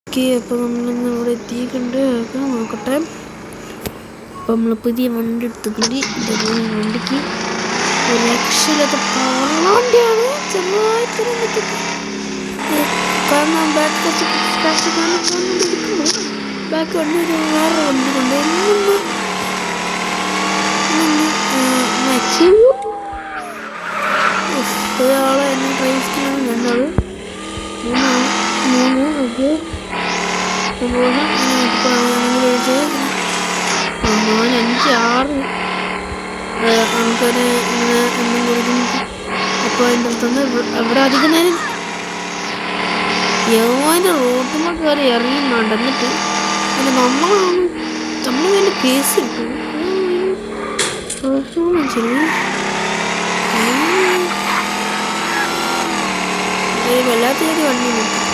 Okay, അപ്പോൾ നമ്മളിന്ന് ഇവിടെ എത്തിയിട്ടുണ്ട്. ഒക്കെ നോക്കട്ടെ. അപ്പോൾ നമ്മൾ പുതിയ വണ്ടി എടുത്തിട്ടുണ്ട്. ഇതേപോലെ വണ്ടിക്ക് ഒരു രക്ഷയില്ലാത്ത പവറുള്ള വണ്ടിയാണ്. ചെറുതായിട്ട് കാരണം ബാക്ക് ബാക്ക് വണ്ടി വേറെ വണ്ടി കൊണ്ട് ഒരാളെ എന്നെ പ്രൈസിനാണ് രണ്ടാൾ മൂന്ന് ഓക്കെ അതുപോലെ 5 6 ആൾക്കാർ ഇങ്ങനെ എണ്ണം കൊടുക്കുന്നു. അപ്പോൾ അതിൻ്റെ അടുത്തുനിന്ന് ഇവിടെ അധികം നേരം യോൻ്റെ റോട്ടുമ്പോൾ കയറി ഇറങ്ങി നടന്നിട്ട് പിന്നെ നമ്മൾ വേണ്ട കേസ് കിട്ടും. ശരി വല്ലാത്ത ഒരു വണ്ടി കിട്ടും.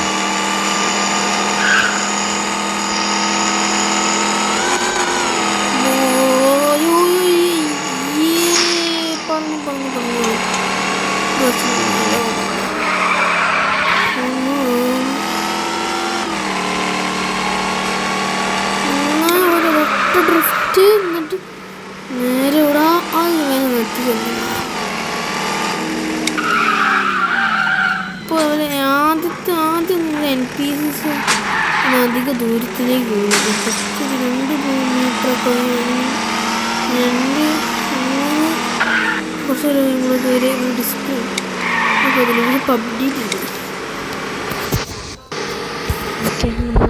ഡ്രിഫ്റ്റ് എന്നിട്ട് നേരെ ഇവിടെ ഇപ്പോൾ അവരെ ആദ്യം NPCs അധിക ദൂരത്തിലേക്ക് പോകുന്നത്. ജസ്റ്റ് ഒരു 2 മീറ്ററൊക്കെ 2 കുറച്ച് ദൂരെ ഡിസ്പ്ലേ അതിലേക്ക് പബ്ജി ചെയ്തു.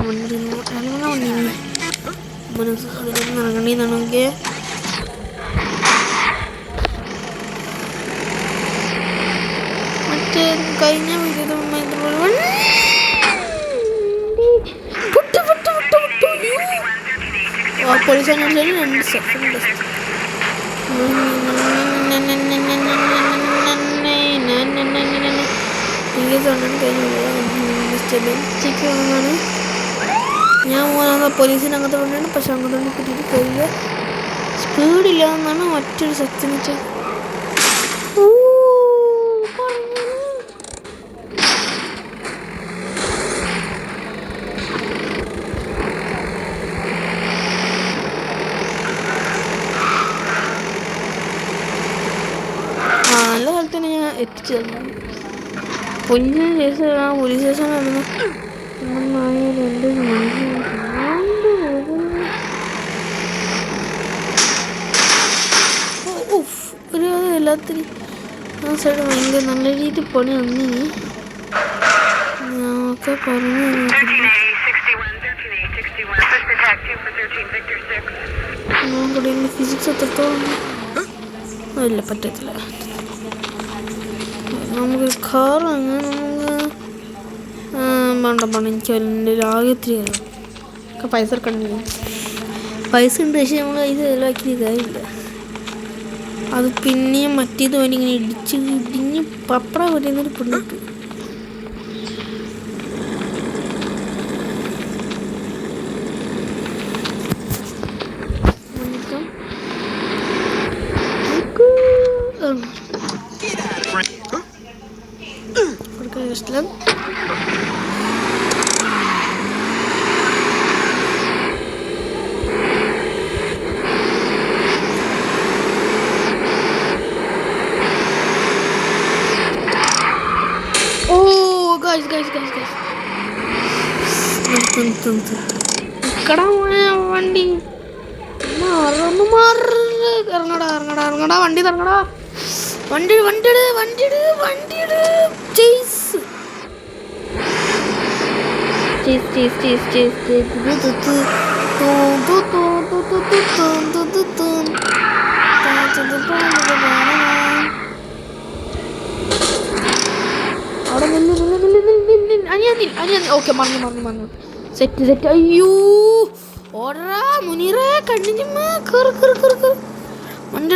വണ്ടി മനസ്സ് അതിലൊന്നും ഇറങ്ങണമെന്നാണെങ്കിൽ മറ്റേ കഴിഞ്ഞ പോലീസ് 2 സെക്കൻഡ് ഞാൻ പോകുന്ന പോലീസിനകത്ത് കൊണ്ടാണ്. പക്ഷെ അങ്ങോട്ട് കിട്ടിയിട്ട് കഴിയില്ല. സ്പീഡില്ല എന്നാണ് മറ്റൊരു ശക്തി വെച്ചാൽ. നല്ല കാലത്തിന് ഞാൻ എത്തിച്ചു തന്നു. പൊന്നിന് ശേഷം ആ പോലീസ് സ്റ്റേഷനായിരുന്നു. 2 ഒരു എല്ലാത്തിനും ആ സൈഡ് ഭയങ്കര നല്ല രീതിയിൽ പണി വന്നി. ഞാനൊക്കെ പറഞ്ഞു ഫിസിക്സ് എത്രത്തോളം ഇല്ല പറ്റത്തില്ല. നമുക്ക് കാർ അങ്ങനെ വേണ്ട എനിക്ക് അതിൻ്റെ ആകെത്തിരി ഒക്കെ പൈസ എടുക്കണ്ടില്ല. പൈസ ഉണ്ട്, പക്ഷെ നമ്മൾ പൈസ ചിലവാക്കി കാര്യമില്ല. അത് പിന്നെയും മറ്റേത് വേണ്ടി ഇങ്ങനെ ഇടിഞ്ഞ് പപ്പട വരുന്നൊരു പെണ്ണിട്ട് ഇഷ്ടം. വണ്ടി ഇറങ്ങടാ വണ്ടി ഇറങ്ങടാ വണ്ടി അവിടെ ഓക്കെ മറന്നു സെറ്റ്. അയ്യോ ഓടാ മുനീറേ കണ്ണിഞ്ഞമ്മ വണ്ടി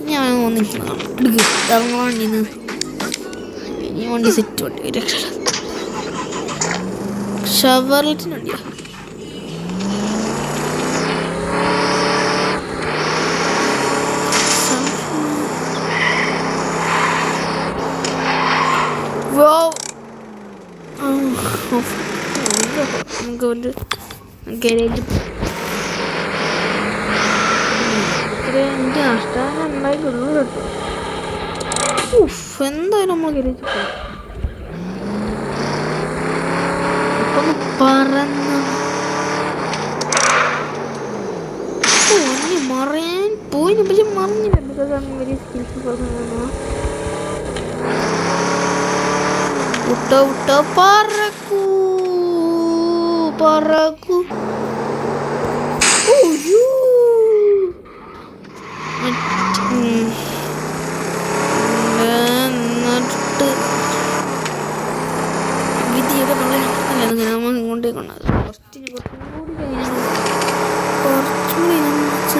ഞാൻ വണ്ടിന്ന് ഇനി വണ്ടി സെറ്റ് വണ്ടി രക്ഷ ഷവർലെറ്റിന് വണ്ടിയാ. നമുക്ക് ഒരു ഗരേജ് നഷ്ടം ഉണ്ടായിട്ടുള്ളൂ കേട്ടോ. എന്തായാലും നമ്മൾ ഗരേജ് പോയി ഇപ്പം പറന്ന മറയാൻ പോയി. പക്ഷെ മറിഞ്ഞില്ല. വലിയ സ്കിൽസ് പറക്കൂ പറക്കൂ. വിധിയൊക്കെ നമ്മൾ ഇങ്ങോട്ടേക്കൊണ്ടത് കുറച്ചും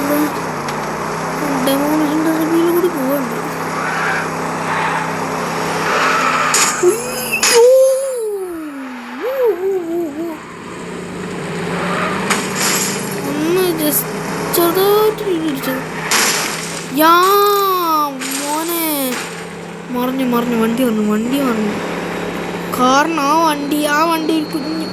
കൂടി ഡെമോണിഷൻ്റെ റിവ്യൂവിൽ കൂടി പോകണ്ട്. ഒന്ന് ജസ്റ്റ് ചെറുതായിട്ട് ഇടിച്ചത്. മോനെ മറിഞ്ഞു വണ്ടി മറിഞ്ഞു. കാരണം ആ വണ്ടി ഒരു കുഞ്ഞ്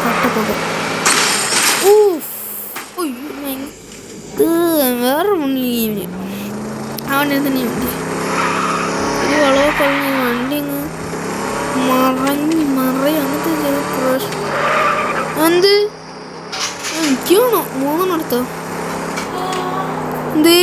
കട്ടപ്പോക. വേറെ മുന്നിൽ അവൻ്റെ തന്നെ ഉണ്ട്. ഒരു വളവ് കഴിഞ്ഞ് വണ്ടി മറയും അങ്ങനത്തെ ചില പ്രശ്നം. എന്ത് എനിക്കാണോ 3 നടത്തോ എന്തേ